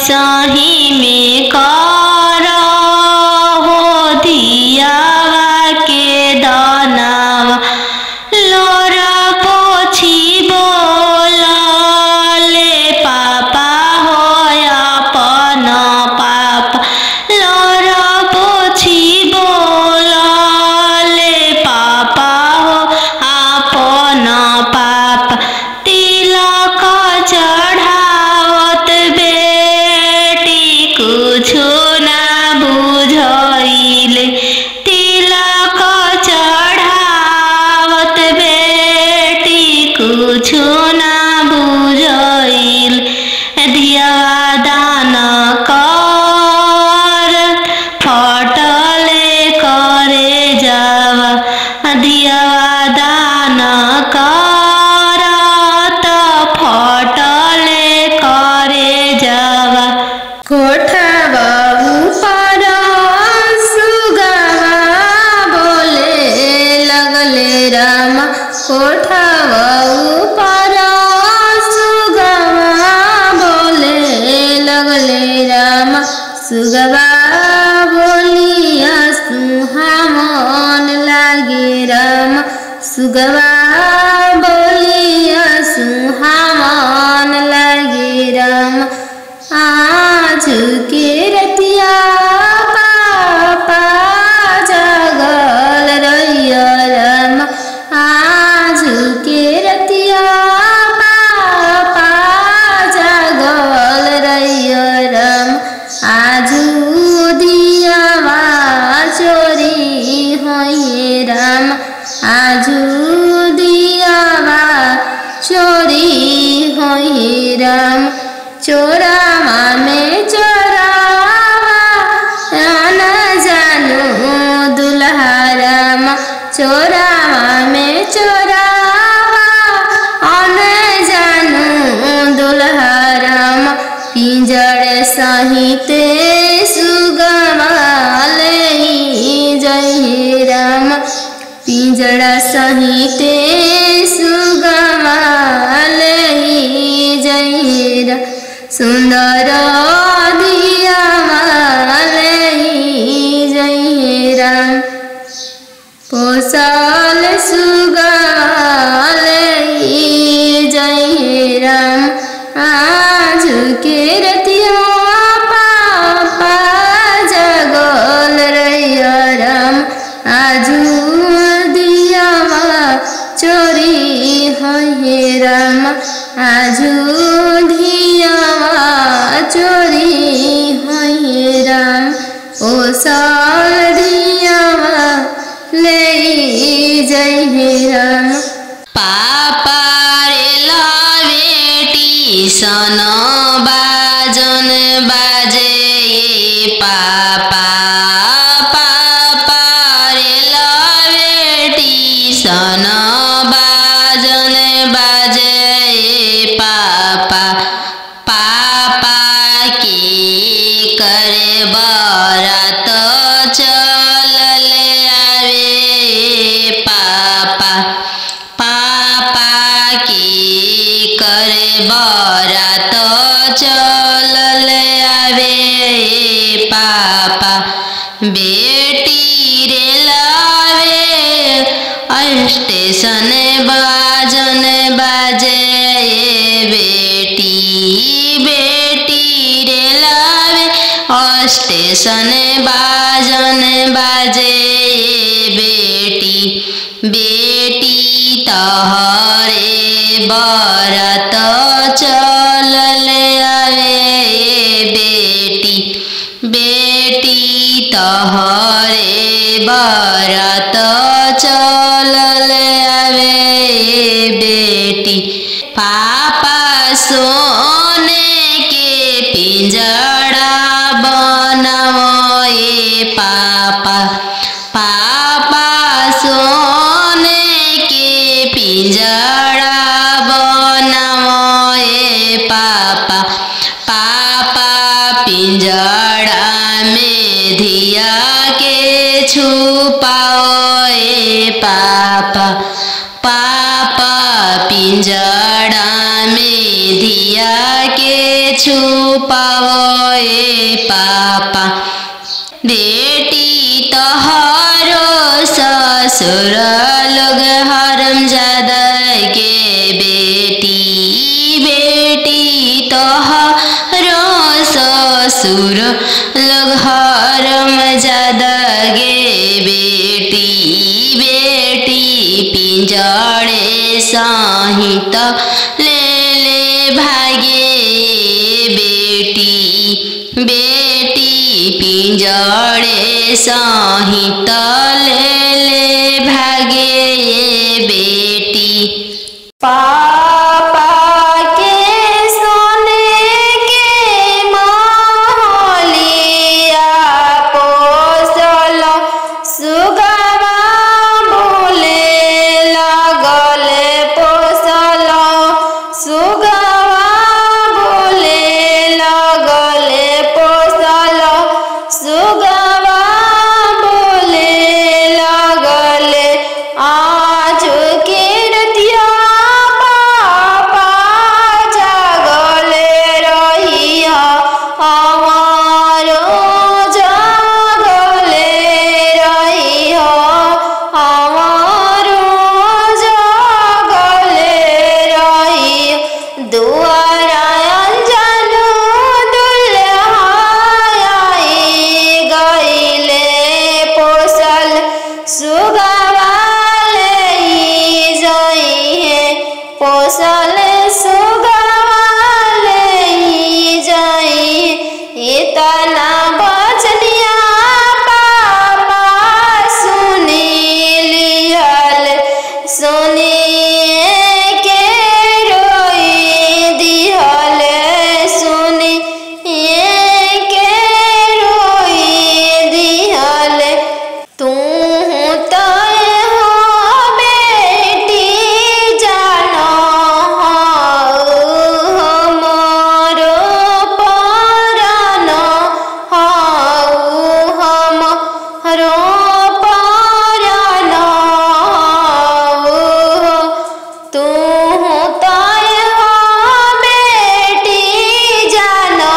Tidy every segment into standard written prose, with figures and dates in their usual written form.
सही में कर हो दियावा के दानावा लोरा पोछी बोलले पापा हो अपन पापा लोरा पोछी बोलले पापा हो अपन पापा तिलक चढ़ावत बेटी कुछो ना बुझाइले तिलक चढ़ावत बेटी कुछो ना बुझाइले दियावा दान कर फटले करे जावा दियावा दान कर त फटले करे जावा कोठवा ऊपर सुगवा बोले लगले राम कोठवा ऊपर सुगवा बोले लगले राम सुगवा बोलिया सुहामन लागे राम सुगवा बोलिया सुहामन लागे राम आज के रतिया पापा जगल रहिया राम आज के रतिया पापा जगल रहिया राम आजू दियावा चोरी होइए राम आजू दियावा चोरी होइए राम चोरावा में चोरावा न जानू दुल्हा राम चोरावा में चोरावा न जानू दुल्हा राम पिंजड़ सहित सुगवा ले जय राम पिंजड़ा सहित सुगवा ले जय राम सुंदर दियावा ले जय राम पोसल सुगवा ले जय राम आज के रतिया पापा जगल रहिया राम आजू दियावा चोरी होइए राम आजू दियावा चोरी होइए राम पोसल दियावा ले जय राम पापा रे बेटी सन बाजन बाजे पापा पापा रे बेटी सन बाजन बाजे पापा पापा की करे बरात चलले आवे पापा पापा की करे बरात चलले आवे पापा बेटी रे लावे स्टेशन बाजन बाजे बेटी बेटी रे लावे स्टेशन बाजन बाजे बेटी बेटी तहरे बरात चलले आवे बेटी बेटी तहरे बरात चलले आवे बेटी पापा सोने के पिंजड़ा बनाओ पापा पापा सोने के पिंजड़ा बनाओ पापा पापा पिंजड़ा में धिया के छुपाओ पापा पापा पिंजड़ा में धिया के छुपावो ए पापा। बेटी तोहरो ससुर लोग हरामजादा के बेटी, बेटी तोहरो ससुर लोग हरामजादा गे बेटी, बेटी पिंजड़े सहित ले ले भागे बेटी, बेटी पिंजड़े सहित ले ले भागे बेटी। पापा के सोने के महलिया पोसल सुगवा बोले लगल पोसल सुगवा बोले लगल पोसल सुगवा बोले लगल आज के रतिया पापा जागल रहिया हमारो जागल रहिया हमारो जागल रहिया। दुआरा अंजन दुल्हा आई गइले पोसल सुगवा ले जाइए पोसल सुगवा ले जाइए। इतना बचनिया पापा सुनी लिहल सुनिए के रोई दिहल सुनिए के रोई दिहल। तू तय हो बेटी जानो हमारो परानो हमारो परानो तू तय हो बेटी जानो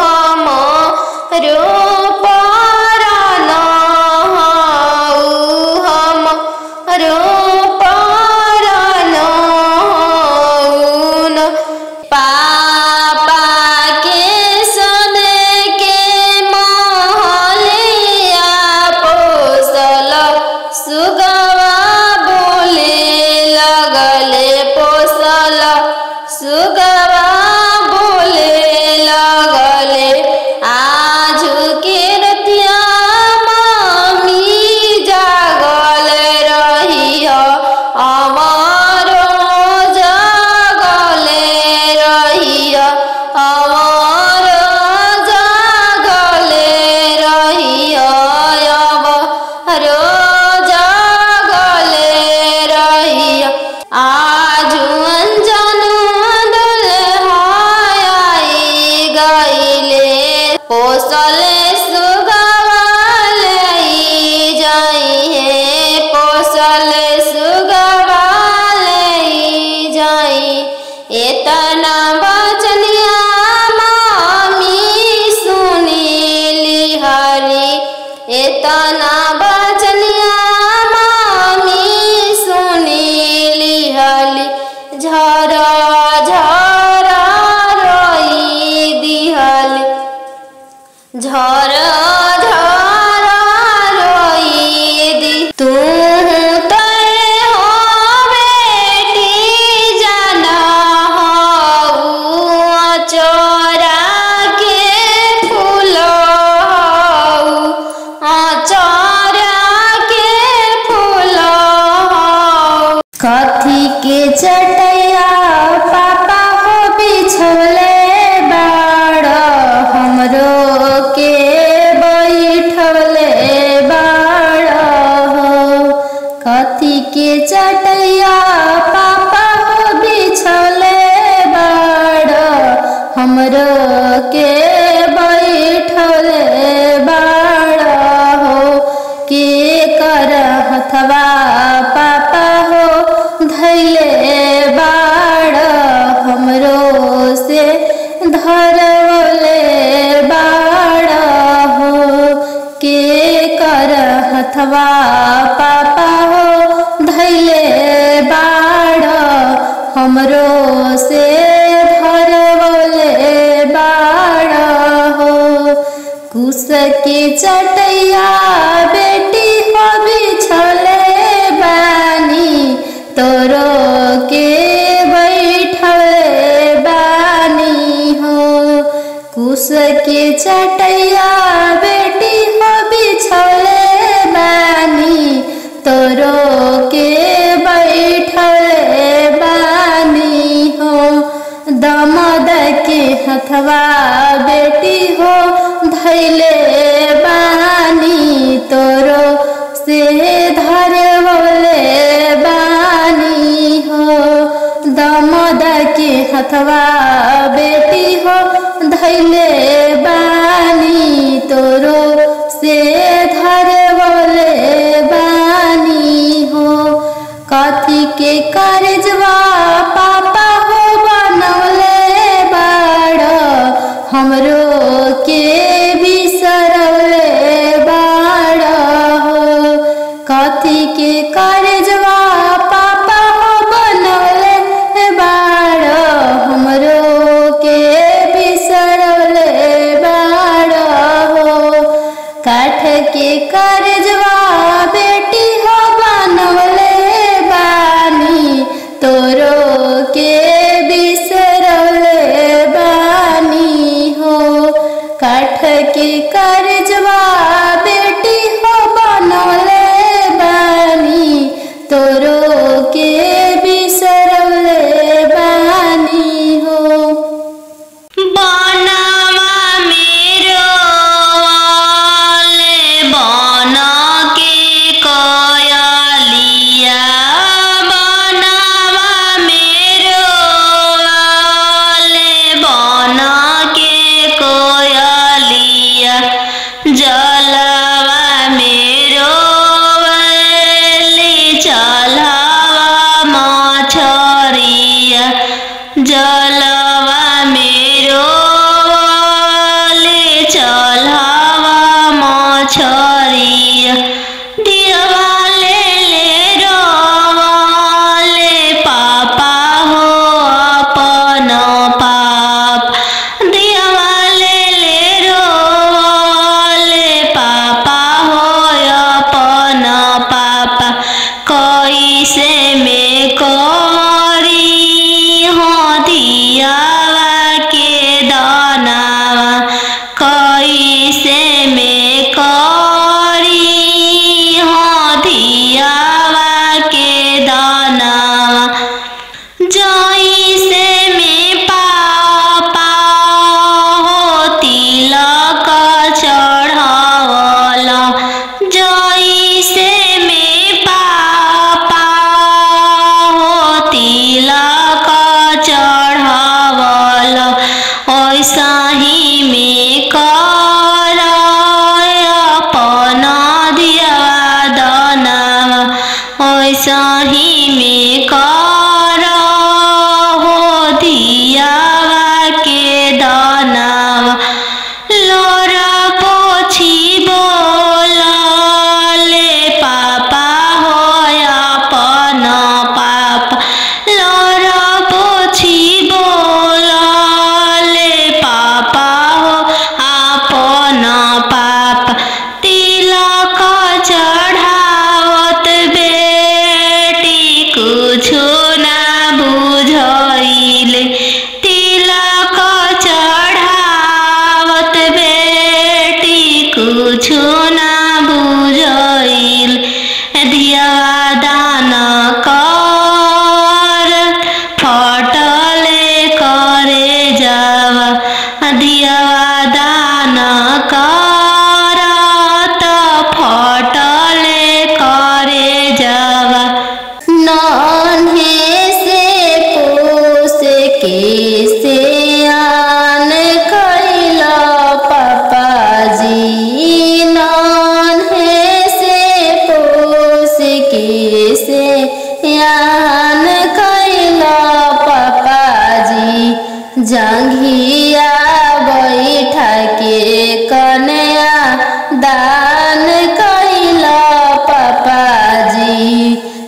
हमारो परानो हमारो परानो। पापा के सोने के महलिया पोसल सुगवा बोले लगल पोसल सुगवा बोले लगल आज के रतिया मम्मी जागल रहिया हमारो जागल रहिया हमारो जागल रहिया हमारो जागल रहिया। आज अंजन दुल्हा आई गइले पोसल सुगवा ले जाइए पोसल सुगवा ले जाई। इतना बचनिया मामी सुनी लिहरी इतना बचनिया मामी सुनी लिहली झरा झरा रोई दिहली झरा झरा रोई दी। तू तय हो बेटी जाना हऊ चोरा के फूल चोरा के फूल कथी के चटैया पापा हो बिछौले बाड़ हमरो के बैठले बाड़ कथी के चटैया पापा हो बिछौले बाड़ हमरो के बैठले बाड़ के कर हथवा पापा हो धैले बाड़ हमरो हथवा पापा हो धैले बाड़ हमरो से धरवले बाड़ हो। कुश के चटैया बेटी हो बिछले बानी तोरो के बैठले बानी हो। कुश के चटैया बेटी हो बिछले बानी तोरो के बैठले बानी हो। दामाद के हथवा बेटी हो धैले बानी तोरो से धरवले बानी हो। दामाद के हथवा बेटी हो धैले बानी तोरो से धरवले बानी हो। कथी के कर्जवा पापा हो बनवले बाड़ हमरो के बिसरवले बाड़ हो। कथी के कर्जवा पापा हो बनवले बाड़ हमरो के बिसरवले बाड़ हो। काठ के कर्जवा बेटी हो बनवले बानी तोरो के बिसरवले बानी हो। काठ के कर्जवा बेटी हो बनवले बानी तोरो के बिसरवले बानी हो। बनवा मेरो वाले बन के कोयलिया बनवा मेरो वाले बन के कोयलिया जलवा मेरो वाले चलवा मछरिया जलवा मेरो वाले चलवा मछरिया दिवाले ले रोवाले पापा हो अपन पाप दिवाले ले रोवाले पापा हो अपन पापा कैसे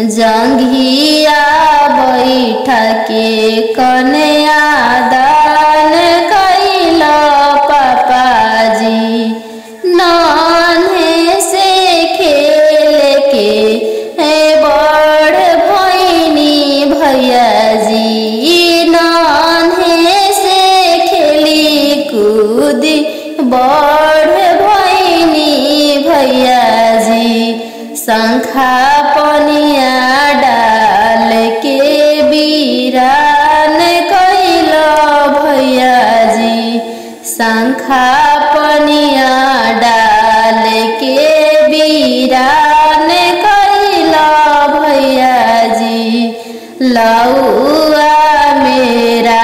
जंघिया बैठा के कन्या दान कैला पापाजी नान्हे से खेल के बड़ भैनी भैया जी नान्हे से खेली कूदी बड़ भैनी भैया जी शंखा पनिया डाल के बीरान कैला भैया जी शंखा पनिया डाल के बीरान कैला भैया जी लौआ मेरा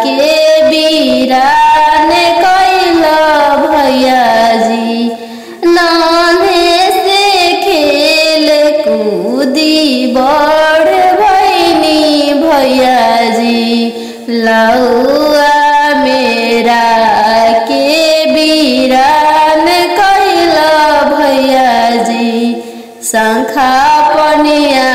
के बीरान कैला भैया जी नान्हे से खेल कूदी बड़ भैनी भैया जी लौआ मेरा के बीरान कैला भैया जी शंखा पनिया